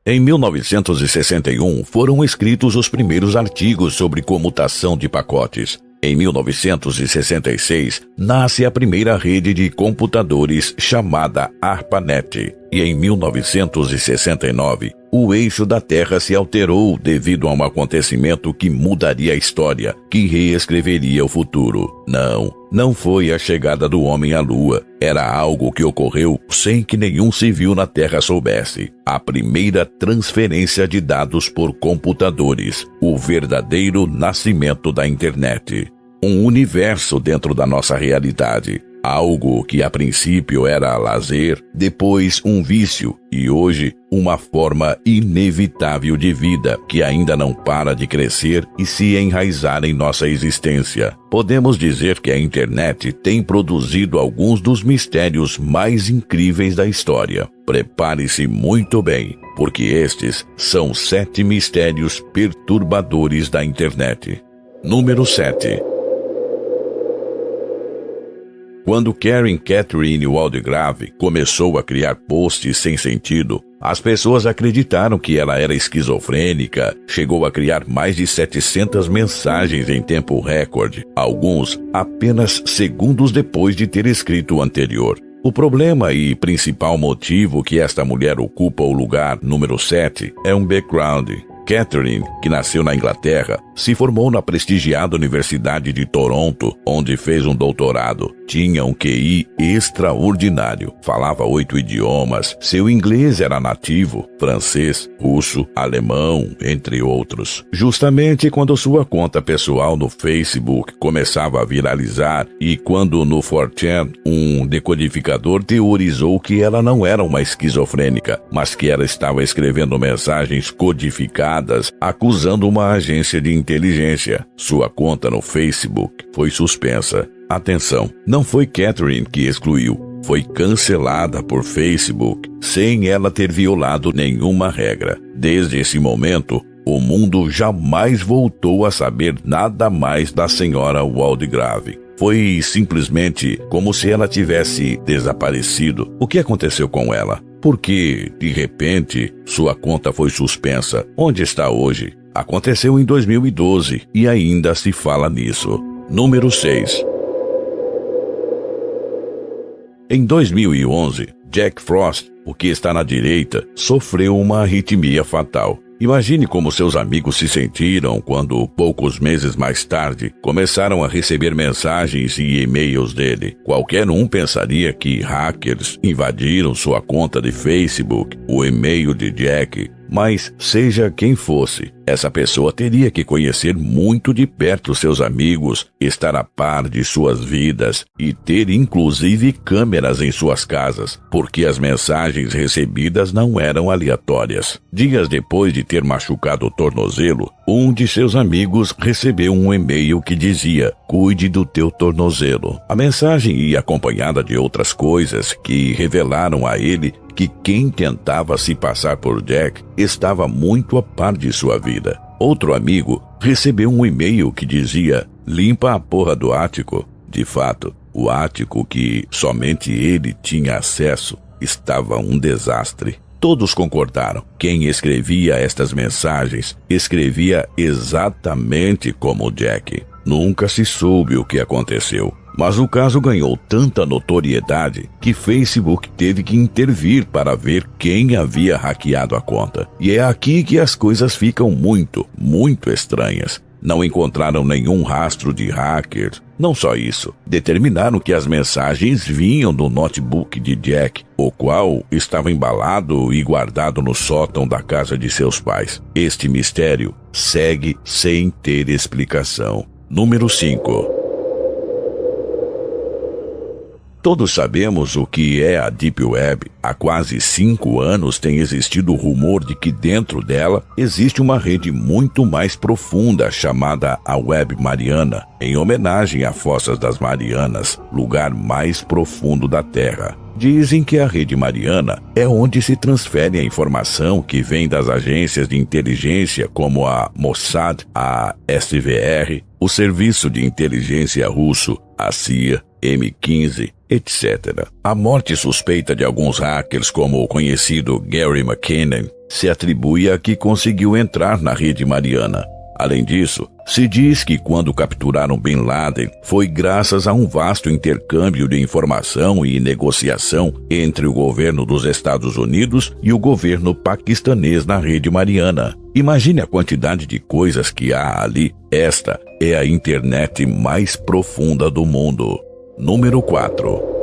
Em 1961, foram escritos os primeiros artigos sobre comutação de pacotes. Em 1966, nasce a primeira rede de computadores chamada ARPANET. E em 1969, o eixo da Terra se alterou devido a um acontecimento que mudaria a história, que reescreveria o futuro. Não foi a chegada do homem à Lua. Era algo que ocorreu sem que nenhum civil na Terra soubesse. A primeira transferência de dados por computadores. O verdadeiro nascimento da internet. Um universo dentro da nossa realidade. Algo que a princípio era lazer, depois um vício e hoje uma forma inevitável de vida que ainda não para de crescer e se enraizar em nossa existência. Podemos dizer que a internet tem produzido alguns dos mistérios mais incríveis da história. Prepare-se muito bem, porque estes são 7 mistérios perturbadores da internet. Número 7. Quando Karen Catherine Waldegrave começou a criar posts sem sentido, as pessoas acreditaram que ela era esquizofrênica. Chegou a criar mais de 700 mensagens em tempo recorde, alguns apenas segundos depois de ter escrito o anterior. O problema e principal motivo que esta mulher ocupa o lugar número 7 é um background. Catherine, que nasceu na Inglaterra, se formou na prestigiada Universidade de Toronto, onde fez um doutorado. Tinha um QI extraordinário, falava 8 idiomas, seu inglês era nativo, francês, russo, alemão, entre outros. Justamente quando sua conta pessoal no Facebook começava a viralizar e quando no 4chan um decodificador teorizou que ela não era uma esquizofrênica, mas que ela estava escrevendo mensagens codificadas acusando uma agência de inteligência. Sua conta no Facebook foi suspensa. Atenção, não foi Catherine que excluiu, foi cancelada por Facebook, sem ela ter violado nenhuma regra. Desde esse momento, o mundo jamais voltou a saber nada mais da senhora Waldegrave. Foi simplesmente como se ela tivesse desaparecido. O que aconteceu com ela? Por que, de repente, sua conta foi suspensa? Onde está hoje? Aconteceu em 2012 e ainda se fala nisso. Número 6. Em 2011, Jack Frost, o que está na direita, sofreu uma arritmia fatal. Imagine como seus amigos se sentiram quando, poucos meses mais tarde, começaram a receber mensagens e e-mails dele. Qualquer um pensaria que hackers invadiram sua conta de Facebook, o e-mail de Jack. Mas, seja quem fosse, essa pessoa teria que conhecer muito de perto seus amigos, estar a par de suas vidas e ter inclusive câmeras em suas casas, porque as mensagens recebidas não eram aleatórias. Dias depois de ter machucado o tornozelo, um de seus amigos recebeu um e-mail que dizia: "Cuide do teu tornozelo". A mensagem ia acompanhada de outras coisas que revelaram a ele que quem tentava se passar por Jack estava muito a par de sua vida. Outro amigo recebeu um e-mail que dizia: "Limpa a porra do ático". De fato, o ático que somente ele tinha acesso estava um desastre. Todos concordaram. Quem escrevia estas mensagens escrevia exatamente como Jack. Nunca se soube o que aconteceu. Mas o caso ganhou tanta notoriedade que Facebook teve que intervir para ver quem havia hackeado a conta. E é aqui que as coisas ficam muito estranhas. Não encontraram nenhum rastro de hackers. Não só isso, determinaram que as mensagens vinham do notebook de Jack, o qual estava embalado e guardado no sótão da casa de seus pais. Este mistério segue sem ter explicação. Número 5. Todos sabemos o que é a Deep Web. Há quase 5 anos tem existido o rumor de que dentro dela existe uma rede muito mais profunda chamada a Web Mariana, em homenagem a Fossas das Marianas, lugar mais profundo da Terra. Dizem que a rede Mariana é onde se transfere a informação que vem das agências de inteligência como a Mossad, a SVR, o Serviço de Inteligência Russo, a CIA, M15, etc. A morte suspeita de alguns hackers como o conhecido Gary McKinnon se atribui a que conseguiu entrar na rede Mariana. Além disso, se diz que quando capturaram Bin Laden foi graças a um vasto intercâmbio de informação e negociação entre o governo dos Estados Unidos e o governo paquistanês na rede Mariana. Imagine a quantidade de coisas que há ali. Esta é a internet mais profunda do mundo. Número 4.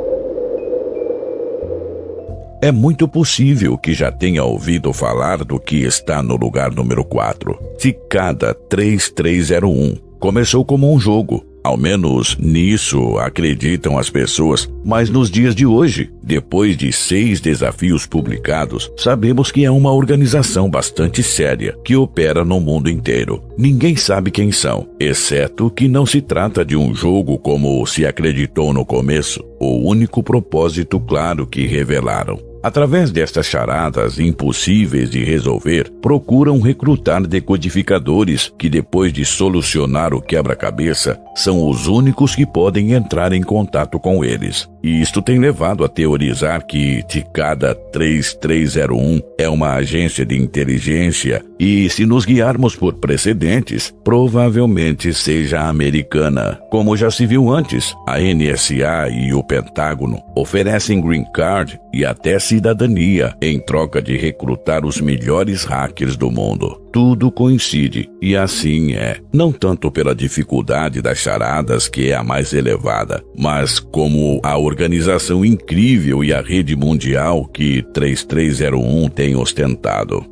É muito possível que já tenha ouvido falar do que está no lugar número 4. Cicada 3301. Começou como um jogo. Ao menos nisso acreditam as pessoas. Mas nos dias de hoje, depois de 6 desafios publicados, sabemos que é uma organização bastante séria que opera no mundo inteiro. Ninguém sabe quem são, exceto que não se trata de um jogo como se acreditou no começo. O único propósito claro que revelaram. Através destas charadas impossíveis de resolver, procuram recrutar decodificadores que, depois de solucionar o quebra-cabeça, são os únicos que podem entrar em contato com eles. E isto tem levado a teorizar que Cicada 3301 é uma agência de inteligência e, se nos guiarmos por precedentes, provavelmente seja americana. Como já se viu antes, a NSA e o Pentágono oferecem green card e até cidadania em troca de recrutar os melhores hackers do mundo. Tudo coincide, e assim é. Não tanto pela dificuldade das charadas, que é a mais elevada, mas como a organização incrível e a rede mundial que 3301 tem ostentado.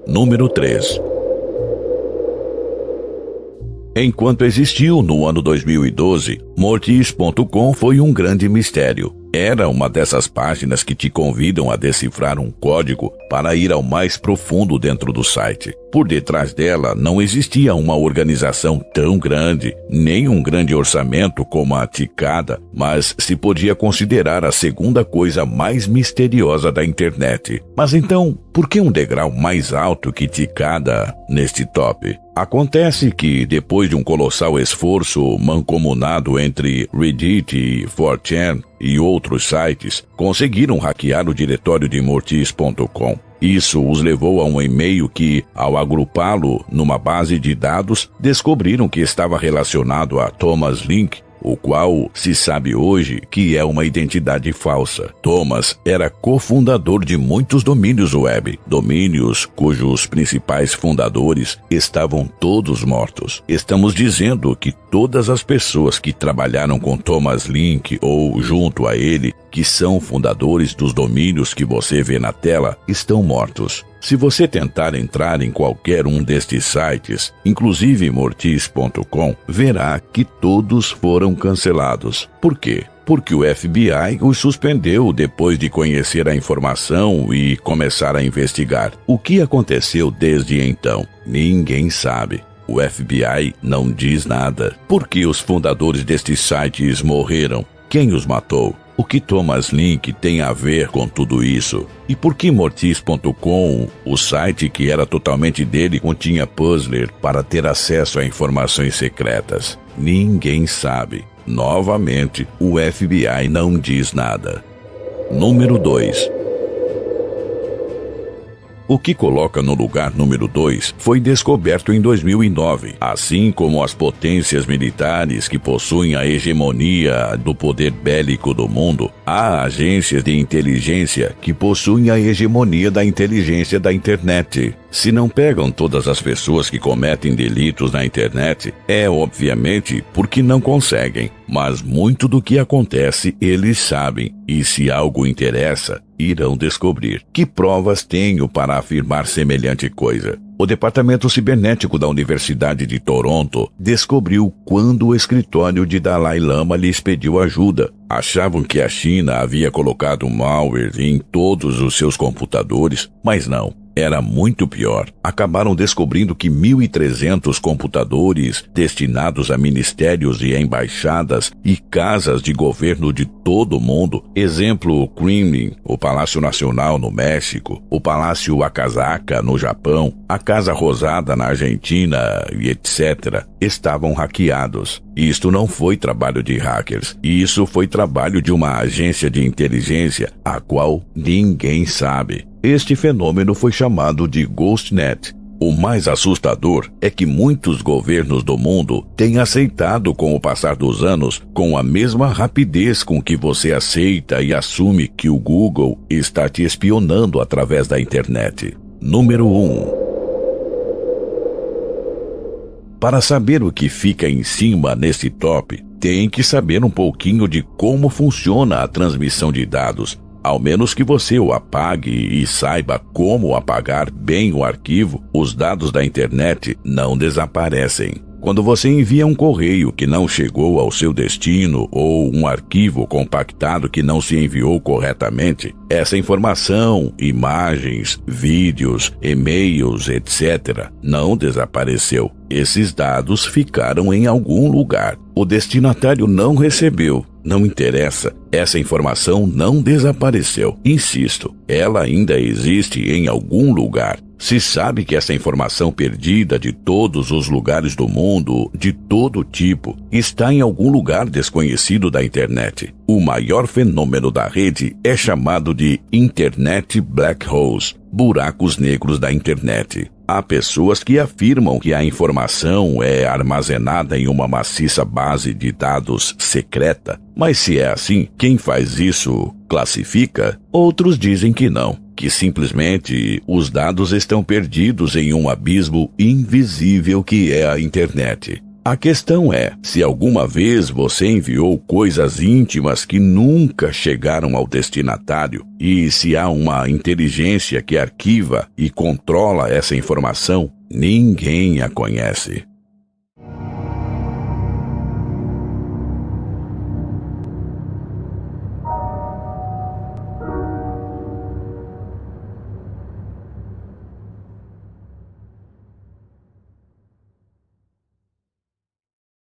Número 3. Enquanto existiu no ano 2012, Mortis.com foi um grande mistério. Era uma dessas páginas que te convidam a decifrar um código para ir ao mais profundo dentro do site. Por detrás dela não existia uma organização tão grande, nem um grande orçamento como a Cicada, mas se podia considerar a segunda coisa mais misteriosa da internet. Mas então, por que um degrau mais alto que Cicada neste top? Acontece que, depois de um colossal esforço mancomunado entre Reddit e 4chan e outros sites, conseguiram hackear o diretório de Mortis.com. Isso os levou a um e-mail que, ao agrupá-lo numa base de dados, descobriram que estava relacionado a Thomas Link, o qual se sabe hoje que é uma identidade falsa. Thomas era cofundador de muitos domínios web, domínios cujos principais fundadores estavam todos mortos. Estamos dizendo que todas as pessoas que trabalharam com Thomas Link ou junto a ele, que são fundadores dos domínios que você vê na tela, estão mortos. Se você tentar entrar em qualquer um destes sites, inclusive Mortis.com, verá que todos foram cancelados. Por quê? Porque o FBI os suspendeu depois de conhecer a informação e começar a investigar. O que aconteceu desde então? Ninguém sabe. O FBI não diz nada. Por que os fundadores destes sites morreram? Quem os matou? O que Thomas Link tem a ver com tudo isso? E por que Mortis.com, o site que era totalmente dele, continha puzzler para ter acesso a informações secretas? Ninguém sabe. Novamente, o FBI não diz nada. Número 2. O que coloca no lugar número 2 foi descoberto em 2009. Assim como as potências militares que possuem a hegemonia do poder bélico do mundo, há agências de inteligência que possuem a hegemonia da inteligência da internet. Se não pegam todas as pessoas que cometem delitos na internet, é obviamente porque não conseguem. Mas muito do que acontece eles sabem, e se algo interessa, irão descobrir. Que provas tenho para afirmar semelhante coisa? O Departamento Cibernético da Universidade de Toronto descobriu quando o escritório de Dalai Lama lhes pediu ajuda. Achavam que a China havia colocado malware em todos os seus computadores, mas não. Era muito pior. Acabaram descobrindo que 1.300 computadores destinados a ministérios e embaixadas e casas de governo de todo o mundo, exemplo o Kremlin, o Palácio Nacional no México, o Palácio Akasaka no Japão, a Casa Rosada na Argentina e etc., estavam hackeados. Isto não foi trabalho de hackers, isso foi trabalho de uma agência de inteligência, a qual ninguém sabe. Este fenômeno foi chamado de GhostNet. O mais assustador é que muitos governos do mundo têm aceitado com o passar dos anos, com a mesma rapidez com que você aceita e assume que o Google está te espionando através da internet. Número 1. Para saber o que fica em cima nesse top, tem que saber um pouquinho de como funciona a transmissão de dados. Ao menos que você o apague e saiba como apagar bem o arquivo, os dados da internet não desaparecem. Quando você envia um correio que não chegou ao seu destino ou um arquivo compactado que não se enviou corretamente, essa informação, imagens, vídeos, e-mails, etc., não desapareceu. Esses dados ficaram em algum lugar. O destinatário não recebeu. Não interessa, essa informação não desapareceu. Insisto, ela ainda existe em algum lugar. Se sabe que essa informação perdida de todos os lugares do mundo, de todo tipo, está em algum lugar desconhecido da internet. O maior fenômeno da rede é chamado de Internet Black Holes, buracos negros da internet. Há pessoas que afirmam que a informação é armazenada em uma maciça base de dados secreta, mas se é assim, quem faz isso classifica? Outros dizem que não, que simplesmente os dados estão perdidos em um abismo invisível que é a internet. A questão é, se alguma vez você enviou coisas íntimas que nunca chegaram ao destinatário e se há uma inteligência que arquiva e controla essa informação, ninguém a conhece.